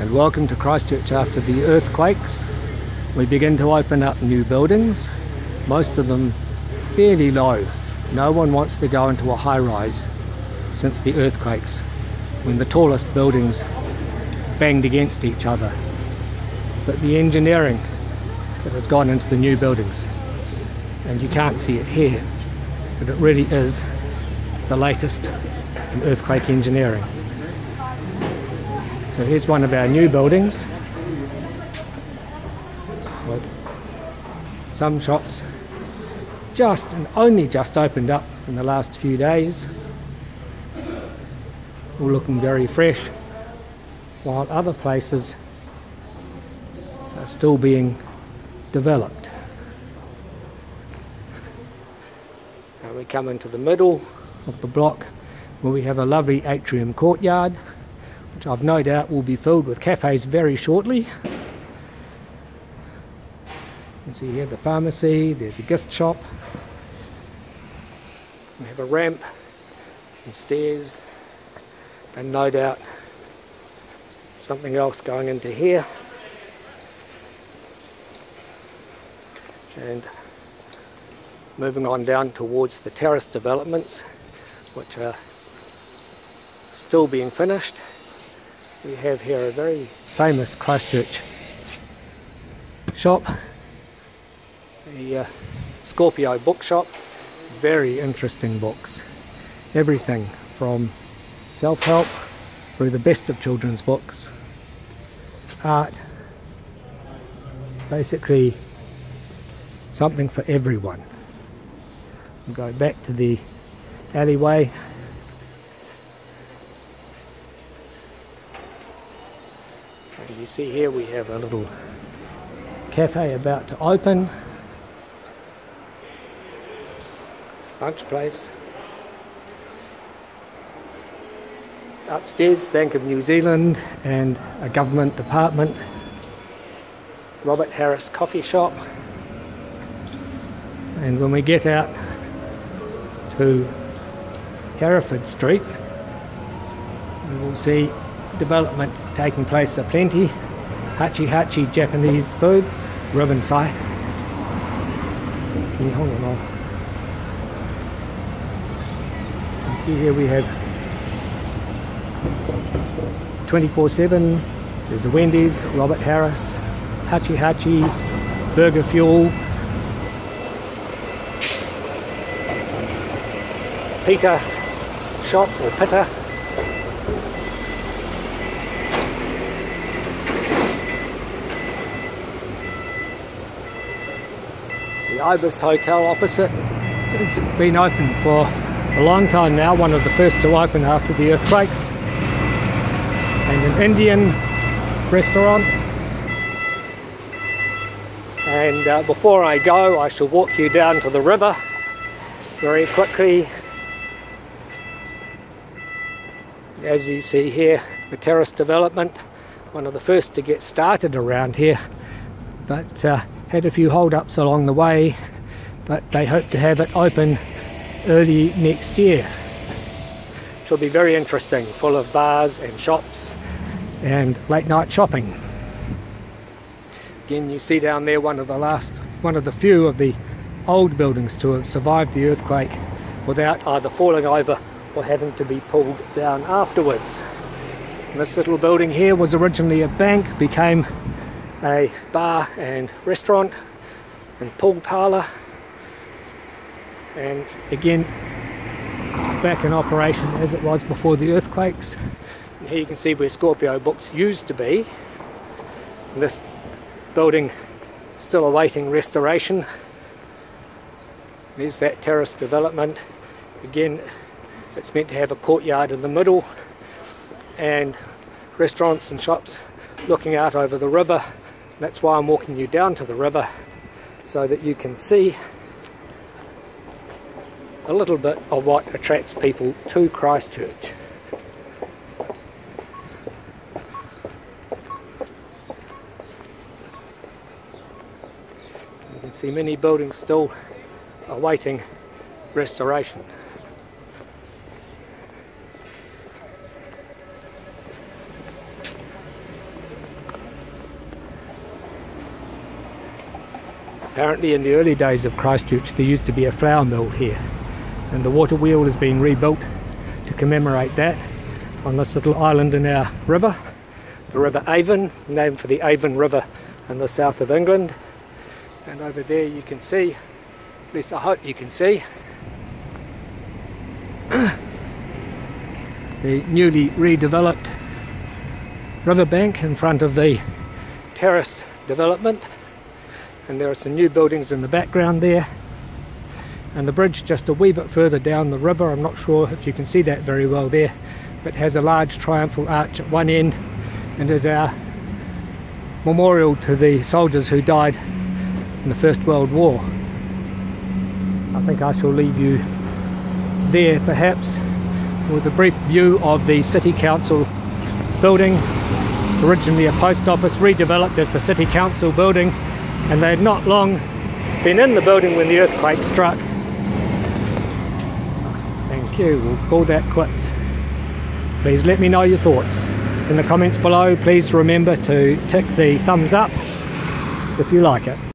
and welcome to Christchurch. After the earthquakes, we begin to open up new buildings, most of them fairly low. No one wants to go into a high-rise since the earthquakes, when the tallest buildings banged against each other. But the engineering that has gone into the new buildings, and you can't see it here, but it really is the latest in earthquake engineering. So here's one of our new buildings with some shops only just opened up in the last few days, all looking very fresh, while other places are still being developed. Now we come into the middle of the block where we have a lovely atrium courtyard, which I've no doubt will be filled with cafes very shortly. You can see here the pharmacy, there's a gift shop, we have a ramp and stairs, and no doubt something else going into here. And moving on down towards the terrace developments, which are still being finished. We have here a very famous Christchurch shop, a Scorpio bookshop. Very interesting books, everything from self-help through the best of children's books, art, basically something for everyone. We'll go back to the alleyway. And you see here we have a little cafe about to open, lunch place. Upstairs, Bank of New Zealand and a government department. Robert Harris coffee shop. And when we get out to Hereford Street, we will see development taking place aplenty. Hachi Hachi Japanese food, ribbon sai. You can see here we have 24/7. There's a Wendy's, Robert Harris, Hachi Hachi, Burger Fuel, Peter shop or Pitta. The Ibis Hotel opposite has been open for a long time now, one of the first to open after the earthquakes. And an Indian restaurant. And before I go, I shall walk you down to the river very quickly. As you see here, the terrace development, one of the first to get started around here, but had a few hold-ups along the way, but they hope to have it open early next year. It'll be very interesting, full of bars and shops and late night shopping. Again, you see down there one of the few of the old buildings to have survived the earthquake without either falling over or having to be pulled down afterwards. And this little building here was originally a bank, became a bar and restaurant and pool parlour, and again back in operation as it was before the earthquakes. And here you can see where Scorpio Books used to be. And this building still awaiting restoration. There's that terrace development. Again, it's meant to have a courtyard in the middle and restaurants and shops looking out over the river. That's why I'm walking you down to the river, so that you can see a little bit of what attracts people to Christchurch. You can see many buildings still awaiting restoration. Apparently in the early days of Christchurch there used to be a flour mill here, and the water wheel has been rebuilt to commemorate that on this little island in our river, the River Avon, named for the Avon River in the south of England. And over there you can see, at least I hope you can see, the newly redeveloped riverbank in front of the terraced development, and there are some new buildings in the background there, and the bridge just a wee bit further down the river. I'm not sure if you can see that very well there, but has a large triumphal arch at one end and is our memorial to the soldiers who died in the First World War. I think I shall leave you there perhaps with a brief view of the City Council building, originally a post office, redeveloped as the City Council building, and they had not long been in the building when the earthquake struck. Thank you, we'll call that quits. Please let me know your thoughts in the comments below. Please remember to tick the thumbs up if you like it.